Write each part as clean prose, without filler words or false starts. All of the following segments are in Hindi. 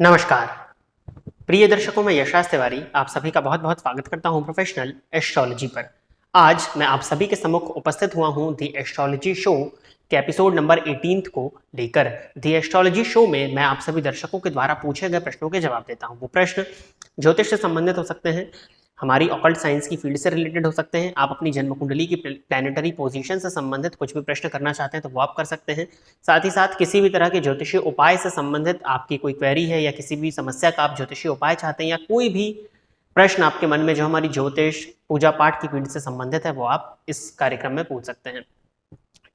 नमस्कार प्रिय दर्शकों, मैं यशराज तिवारी आप सभी का बहुत बहुत स्वागत करता हूं प्रोफेशनल एस्ट्रोलॉजी पर। आज मैं आप सभी के सम्मुख उपस्थित हुआ हूं दी एस्ट्रोलॉजी शो के एपिसोड नंबर 18 को लेकर। दी एस्ट्रोलॉजी शो में मैं आप सभी दर्शकों के द्वारा पूछे गए प्रश्नों के जवाब देता हूं। वो प्रश्न ज्योतिष से संबंधित हो सकते हैं, हमारी ऑकल्ट साइंस की फील्ड से रिलेटेड हो सकते हैं, आप अपनी जन्म कुंडली की प्लैनेटरी पोजीशन से संबंधित कुछ भी प्रश्न करना चाहते हैं तो वो आप कर सकते हैं। साथ ही साथ किसी भी तरह के ज्योतिषीय उपाय से संबंधित आपकी कोई क्वेरी है या किसी भी समस्या का आप ज्योतिषीय उपाय चाहते हैं या कोई भी प्रश्न आपके मन में जो हमारी ज्योतिष पूजा पाठ की फील्ड से संबंधित है वो आप इस कार्यक्रम में पूछ सकते हैं।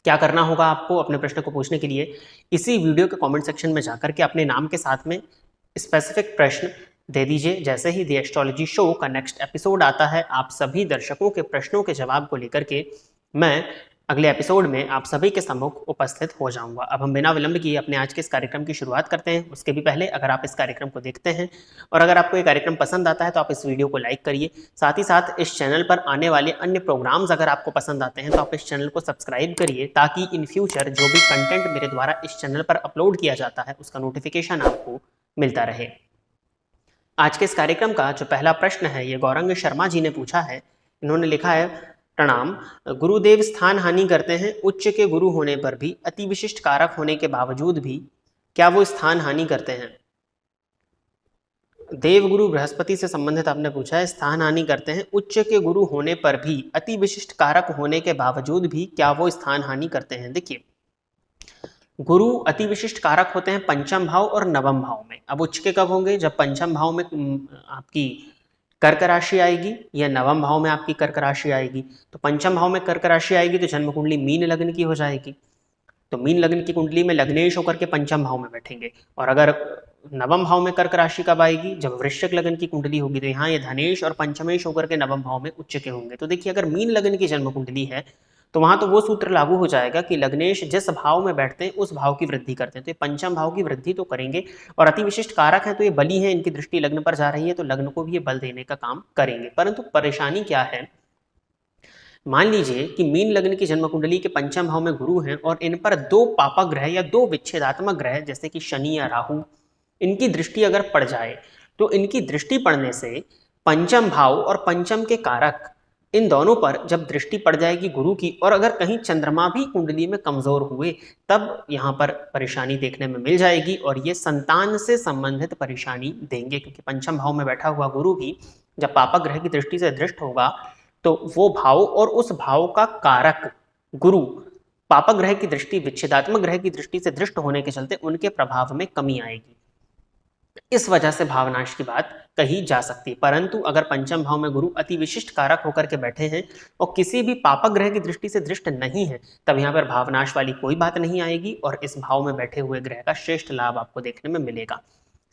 क्या करना होगा आपको अपने प्रश्न को पूछने के लिए, इसी वीडियो के कमेंट सेक्शन में जाकर के अपने नाम के साथ में स्पेसिफिक प्रश्न दे दीजिए। जैसे ही द एस्ट्रोलॉजी शो का नेक्स्ट एपिसोड आता है, आप सभी दर्शकों के प्रश्नों के जवाब को लेकर के मैं अगले एपिसोड में आप सभी के सम्मुख उपस्थित हो जाऊंगा। अब हम बिना विलंब किए अपने आज के इस कार्यक्रम की शुरुआत करते हैं। उसके भी पहले अगर आप इस कार्यक्रम को देखते हैं और अगर आपको ये कार्यक्रम पसंद आता है तो आप इस वीडियो को लाइक करिए। साथ ही साथ इस चैनल पर आने वाले अन्य प्रोग्राम्स अगर आपको पसंद आते हैं तो आप इस चैनल को सब्सक्राइब करिए, ताकि इन फ्यूचर जो भी कंटेंट मेरे द्वारा इस चैनल पर अपलोड किया जाता है उसका नोटिफिकेशन आपको मिलता रहे। आज के इस कार्यक्रम का जो पहला प्रश्न है ये गौरंग शर्मा जी ने पूछा है। इन्होंने लिखा है, प्रणाम, गुरुदेव स्थान हानि करते हैं, उच्च के गुरु होने पर भी, अति विशिष्ट कारक होने के बावजूद भी क्या वो स्थान हानि करते हैं? देव गुरु बृहस्पति से संबंधित आपने पूछा है, स्थान हानि करते हैं, उच्च के गुरु होने पर भी, अति विशिष्ट कारक होने के बावजूद भी क्या वो स्थान हानि करते हैं? देखिए, गुरु अति विशिष्ट कारक होते हैं पंचम भाव और नवम भाव में। अब उच्च के कब होंगे? जब पंचम भाव में आपकी कर्क राशि आएगी या नवम भाव में आपकी कर्क राशि आएगी। तो पंचम भाव में कर्क राशि आएगी तो जन्म कुंडली मीन लग्न की हो जाएगी। तो मीन लग्न की कुंडली में लग्नेश होकर के पंचम भाव में बैठेंगे। और अगर नवम भाव में कर्क राशि कब आएगी? जब वृश्चिक लग्न की कुंडली होगी। तो यहाँ ये धनेश और पंचमेश होकर के नवम भाव में उच्च के होंगे। तो देखिए, अगर मीन लग्न की जन्म कुंडली है तो वहां तो वो सूत्र लागू हो जाएगा कि लग्नेश जिस भाव में बैठते हैं उस भाव की वृद्धि करते हैं। तो ये पंचम भाव की वृद्धि तो करेंगे और अति विशिष्ट कारक है तो ये बली है, इनकी दृष्टि लग्न पर जा रही है तो लग्न को भी ये बल देने का काम करेंगे। परंतु परेशानी क्या है? मान लीजिए कि मीन लग्न की जन्म कुंडली के पंचम भाव में गुरु हैं और इन पर दो पापक ग्रह या दो विच्छेदात्मक ग्रह जैसे कि शनि या राहु, इनकी दृष्टि अगर पड़ जाए तो इनकी दृष्टि पड़ने से पंचम भाव और पंचम के कारक इन दोनों पर जब दृष्टि पड़ जाएगी गुरु की, और अगर कहीं चंद्रमा भी कुंडली में कमजोर हुए तब यहाँ पर परेशानी देखने में मिल जाएगी और ये संतान से संबंधित परेशानी देंगे। क्योंकि पंचम भाव में बैठा हुआ गुरु भी जब पापक ग्रह की दृष्टि से दृष्ट होगा तो वो भाव और उस भाव का कारक गुरु पापक ग्रह की दृष्टि, विच्छेदात्मक ग्रह की दृष्टि से दृष्ट होने के चलते उनके प्रभाव में कमी आएगी। इस वजह से भावनाश की बात कही जा सकती है। परंतु अगर पंचम भाव में गुरु अति विशिष्ट कारक होकर के बैठे हैं और किसी भी पापक ग्रह की दृष्टि से दृष्ट नहीं है, तब यहाँ पर भावनाश वाली कोई बात नहीं आएगी और इस भाव में बैठे हुए ग्रह का श्रेष्ठ लाभ आपको देखने में मिलेगा।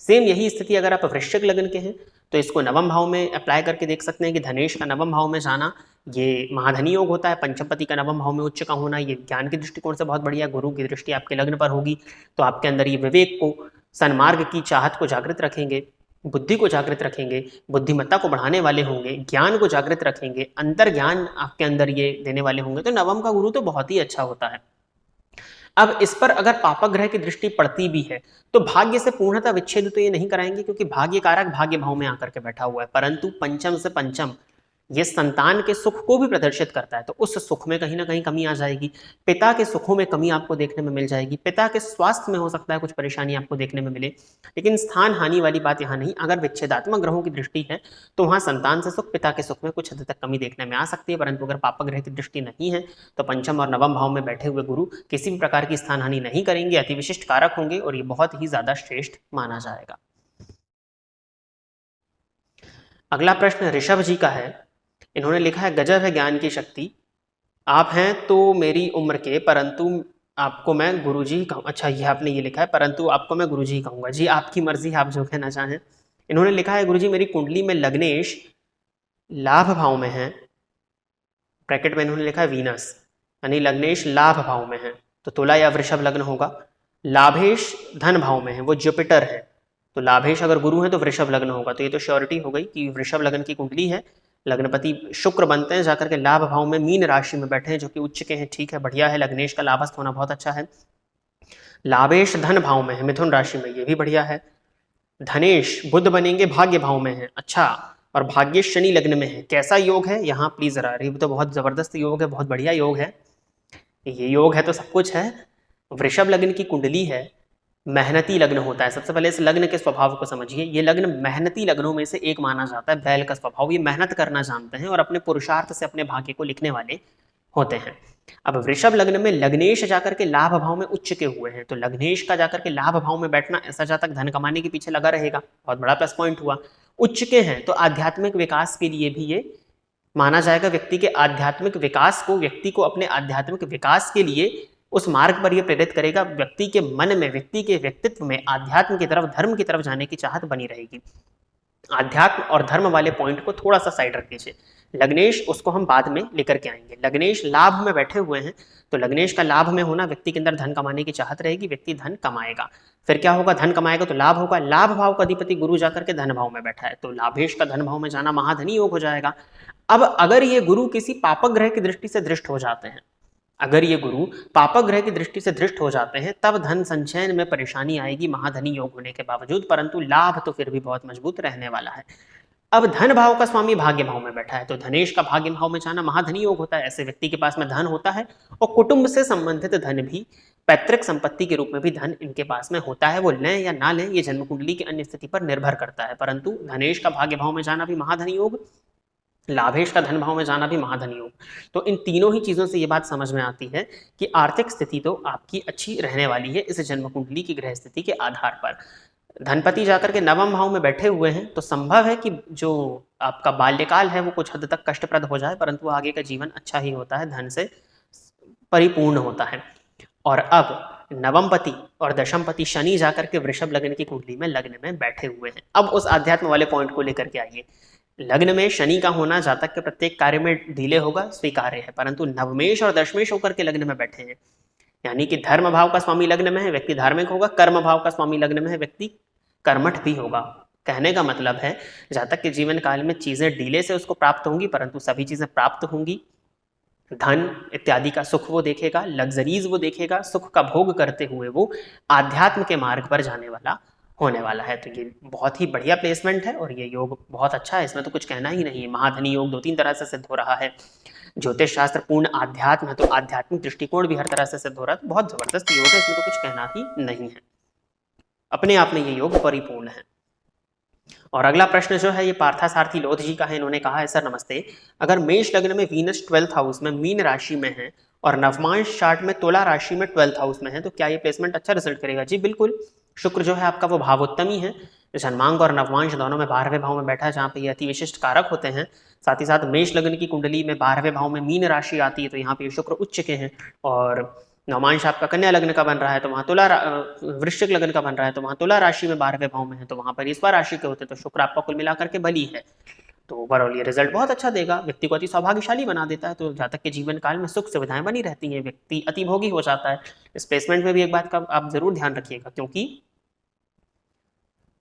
सेम यही स्थिति अगर आप वृश्चिक लग्न के हैं तो इसको नवम भाव में अप्लाई करके देख सकते हैं कि धनेश का नवम भाव में जाना ये महाधनी योग होता है। पंचमपति का नवम भाव में उच्च का होना ये ज्ञान के दृष्टिकोण से बहुत बढ़िया। गुरु की दृष्टि आपके लग्न पर होगी तो आपके अंदर ये विवेक को, सन्मार्ग की चाहत को जागृत रखेंगे, बुद्धि को जागृत रखेंगे, बुद्धिमत्ता को बढ़ाने वाले होंगे, ज्ञान को जागृत रखेंगे, अंतर ज्ञान आपके अंदर ये देने वाले होंगे। तो नवम का गुरु तो बहुत ही अच्छा होता है। अब इस पर अगर पापक ग्रह की दृष्टि पड़ती भी है तो भाग्य से पूर्णतः विच्छेद तो ये नहीं कराएंगे, क्योंकि भाग्य कारक भाग्य भाव में आकर के बैठा हुआ है। परंतु पंचम से पंचम ये संतान के सुख को भी प्रदर्शित करता है, तो उस सुख में कहीं ना कहीं कमी आ जाएगी। पिता के सुखों में कमी आपको देखने में मिल जाएगी। पिता के स्वास्थ्य में हो सकता है कुछ परेशानी आपको देखने में मिले, लेकिन स्थान हानि वाली बात यहाँ नहीं। अगर विच्छेदात्मक ग्रहों की दृष्टि है तो वहां संतान से सुख, पिता के सुख में कुछ हद तक कमी देखने में आ सकती है। परंतु अगर पापक ग्रह की दृष्टि नहीं है तो पंचम और नवम भाव में बैठे हुए गुरु किसी भी प्रकार की स्थान हानि नहीं करेंगे, अति विशिष्ट कारक होंगे और ये बहुत ही ज्यादा श्रेष्ठ माना जाएगा। अगला प्रश्न ऋषभ जी का है। इन्होंने लिखा है, गजब है ज्ञान की शक्ति, आप हैं तो मेरी उम्र के, परंतु आपको मैं गुरुजी ही कहूँ। अच्छा, ये आपने ये लिखा है, परंतु आपको मैं गुरुजी ही कहूँगा। जी आपकी मर्जी, आप जो कहना चाहें। इन्होंने लिखा है, गुरुजी मेरी कुंडली में लग्नेश लाभ भाव में है, ब्रैकेट में इन्होंने लिखा है वीनस, यानी लग्नेश लाभ भाव में है तो तुला या वृषभ लग्न होगा। लाभेश धन भाव में है, वो जुपिटर है, तो लाभेश अगर गुरु है तो वृषभ लग्न होगा। तो ये तो श्योरिटी हो गई कि वृषभ लग्न की कुंडली है, लग्नपति शुक्र बनते हैं, जाकर के लाभ भाव में मीन राशि में बैठे हैं जो कि उच्च के हैं। ठीक है, बढ़िया है, लग्नेश का लाभस्थ होना बहुत अच्छा है। लाभेश धन भाव में है, मिथुन राशि में, ये भी बढ़िया है। धनेश बुध बनेंगे भाग्य भाव में है, अच्छा, और भाग्य शनि लग्न में है, कैसा योग है यहाँ प्लीज जरा, ये तो बहुत जबरदस्त योग है, बहुत बढ़िया योग है, ये योग है तो सब कुछ है। वृषभ लग्न की कुंडली है, मेहनती लग्न होता है। सबसे पहले इस लग्न के स्वभाव को समझिए, ये लग्न मेहनती लग्नों में से एक माना जाता है। बैल का स्वभाव, ये मेहनत करना जानते हैं और अपने पुरुषार्थ से अपने भाग्य को लिखने वाले होते हैं। अब वृषभ लग्न में लग्नेश जाकर के लाभ भाव में उच्च के हुए हैं, तो लग्नेश का जाकर के लाभ भाव में बैठना, ऐसा जातक धन कमाने के पीछे लगा रहेगा, बहुत बड़ा प्लस पॉइंट हुआ। उच्च के हैं तो आध्यात्मिक विकास के लिए भी ये माना जाएगा, व्यक्ति के आध्यात्मिक विकास को, व्यक्ति को अपने आध्यात्मिक विकास के लिए उस मार्ग पर यह प्रेरित करेगा। व्यक्ति के मन में, व्यक्ति के व्यक्तित्व में आध्यात्म की तरफ, धर्म की तरफ जाने की चाहत बनी रहेगी। आध्यात्म और धर्म वाले पॉइंट को थोड़ा सा साइड रख दीजिए। लग्नेश उसको हम बाद में लेकर के आएंगे। लग्नेश लाभ में बैठे हुए हैं, तो लग्नेश का लाभ में होना, व्यक्ति के अंदर धन कमाने की चाहत रहेगी, व्यक्ति धन कमाएगा। फिर क्या होगा, धन कमाएगा तो लाभ होगा। लाभ भाव का अधिपति गुरु जाकर के धन भाव में बैठा है, तो लाभेश का धन भाव में जाना महाधनी योग हो जाएगा। अब अगर ये गुरु किसी पापक ग्रह की दृष्टि से दृष्ट हो जाते हैं, अगर ये गुरु पापक ग्रह की दृष्टि से दृष्ट हो जाते हैं, तब धन संचयन में परेशानी आएगी महाधनी योग होने के बावजूद, परंतु लाभ तो फिर भी बहुत मजबूत रहने वाला है। अब धन भाव का स्वामी भाग्य भाव में बैठा है, तो धनेश का भाग्य भाव में जाना महाधनी योग होता है। ऐसे व्यक्ति के पास में धन होता है और कुटुंब से संबंधित धन भी, पैतृक संपत्ति के रूप में भी धन इनके पास में होता है। वो लें या ना लें, ये जन्म कुंडली की अन्य स्थिति पर निर्भर करता है, परंतु धनेश का भाग्य भाव में जाना भी महाधनी योग, लाभेश का धन भाव में जाना भी महाधनी योग। तो इन तीनों ही चीजों से ये बात समझ में आती है कि आर्थिक स्थिति तो आपकी अच्छी रहने वाली है इस जन्म कुंडली की ग्रह स्थिति के आधार पर। धनपति जाकर के नवम भाव में बैठे हुए हैं, तो संभव है कि जो आपका बाल्यकाल है वो कुछ हद तक कष्टप्रद हो जाए, परंतु आगे का जीवन अच्छा ही होता है, धन से परिपूर्ण होता है। और अब नवमपति और दशमपति शनि जाकर के वृषभ लग्न की कुंडली में लग्न में बैठे हुए हैं। अब उस आध्यात्म वाले पॉइंट को लेकर के आइए। लग्न में शनि का होना जातक के प्रत्येक कार्य में डिले होगा, स्वीकार्य है, परंतु नवमेश और दशमेश होकर के लग्न में बैठे हैं, यानी कि धर्म भाव का स्वामी लग्न में है, व्यक्ति धार्मिक होगा, कर्म भाव का स्वामी लग्न में है, व्यक्ति कर्मठ भी होगा। कहने का मतलब है जातक के जीवन काल में चीजें डिले से उसको प्राप्त होंगी, परंतु सभी चीजें प्राप्त होंगी। धन इत्यादि का सुख वो देखेगा, लग्जरीज वो देखेगा, सुख का भोग करते हुए वो आध्यात्म के मार्ग पर जाने वाला होने वाला है। तो ये बहुत ही बढ़िया प्लेसमेंट है और ये योग बहुत अच्छा है, इसमें तो कुछ कहना ही नहीं है। महाधनी योग 2-3 तरह से सिद्ध हो रहा है। ज्योतिष शास्त्र पूर्ण आध्यात्म है, तो आध्यात्मिक दृष्टिकोण भी हर तरह से सिद्ध हो रहा है। तो बहुत जबरदस्त योग है, इसमें तो कुछ कहना ही नहीं है, अपने आप में ये योग परिपूर्ण है। और अगला प्रश्न जो है ये पार्थासारथी लोध जी का है। इन्होंने कहा है, सर नमस्ते, अगर मेष लग्न में वीनस 12th हाउस में मीन राशि में है और नवमांश चार्ट में तुला राशि में 12th हाउस में है, तो क्या ये प्लेसमेंट अच्छा रिजल्ट करेगा? जी बिल्कुल। शुक्र जो है आपका वो भावोत्तमी है, जन्मांग और नवमांश दोनों में 12वें भाव में बैठा है, जहाँ पे ये अति विशिष्ट कारक होते हैं। साथ ही साथ मेष लग्न की कुंडली में 12वें भाव में मीन राशि आती है, तो यहाँ पे शुक्र उच्च के हैं। और नवमांश आपका कन्या लग्न का बन रहा है, तो वहाँ तुला, वृश्चिक लग्न का बन रहा है, तो वहाँ तुला राशि में 12वें भाव में है, तो वहाँ पर ईश्वर राशि के होते, तो शुक्र आपका कुल मिलाकर के बली है। तो ओवरऑल ये रिजल्ट बहुत अच्छा देगा, व्यक्ति को अति सौभाग्यशाली बना देता है। तो जातक के जीवन काल में सुख सुविधाएं बनी रहती हैं, व्यक्ति अति भोगी हो जाता है। इस प्लेसमेंट में भी एक बात का आप जरूर ध्यान रखिएगा, क्योंकि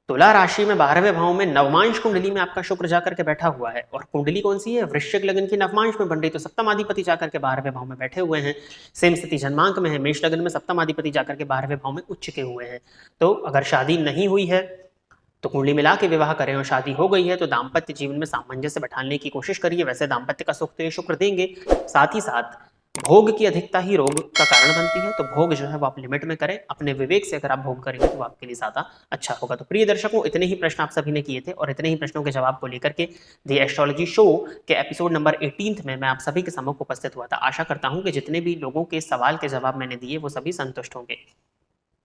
तुला राशि में 12वें भाव में नवमांश कुंडली में आपका शुक्र जाकर के बैठा हुआ है, और कुंडली कौन सी है? वृश्चिक लग्न की नवमांश में बन रही, तो सप्तमाधिपति जाकर के 12वें भाव में बैठे हुए हैं। सेम स्थिति जन्मांक में है, मेष लग्न में सप्तमाधिपति जाकर के 12वें भाव में उच्च के हुए हैं। तो अगर शादी नहीं हुई है तो कुंडली मिला के विवाह करें, और शादी हो गई है तो दाम्पत्य जीवन में सामंजस्य बैठाने की कोशिश करिए। वैसे दाम्पत्य का सुख तो ये शुक्र देंगे, साथ ही साथ भोग की अधिकता ही रोग का कारण बनती है, तो भोग जो है वो आप लिमिट में करें, अपने विवेक से अगर आप भोग करेंगे तो आपके लिए ज्यादा अच्छा होगा। तो प्रिय दर्शकों, इतने ही प्रश्न आप सभी ने किए थे, और इतने ही प्रश्नों के जवाब को लेकर के द एस्ट्रोलॉजी शो के एपिसोड नंबर 18 में मैं आप सभी के सम्मुख उपस्थित हुआ था। आशा करता हूं कि जितने भी लोगों के सवाल के जवाब मैंने दिए वो सभी संतुष्ट होंगे।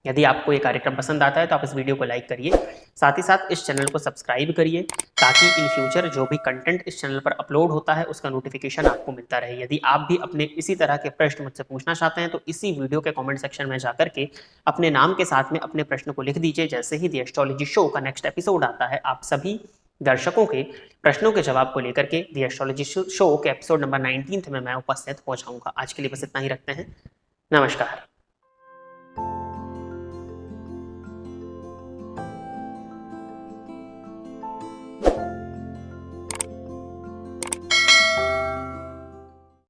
यदि आपको ये कार्यक्रम पसंद आता है तो आप इस वीडियो को लाइक करिए, साथ ही साथ इस चैनल को सब्सक्राइब करिए, ताकि इन फ्यूचर जो भी कंटेंट इस चैनल पर अपलोड होता है उसका नोटिफिकेशन आपको मिलता रहे। यदि आप भी अपने इसी तरह के प्रश्न मुझसे पूछना चाहते हैं तो इसी वीडियो के कमेंट सेक्शन में जाकर के अपने नाम के साथ में अपने प्रश्न को लिख दीजिए। जैसे ही द एस्ट्रोलॉजी शो का नेक्स्ट एपिसोड आता है, आप सभी दर्शकों के प्रश्नों के जवाब को लेकर के द एस्ट्रोलॉजी शो के एपिसोड नंबर 19 में मैं उपस्थित हो जाऊंगा। आज के लिए बस इतना ही रखते हैं। नमस्कार।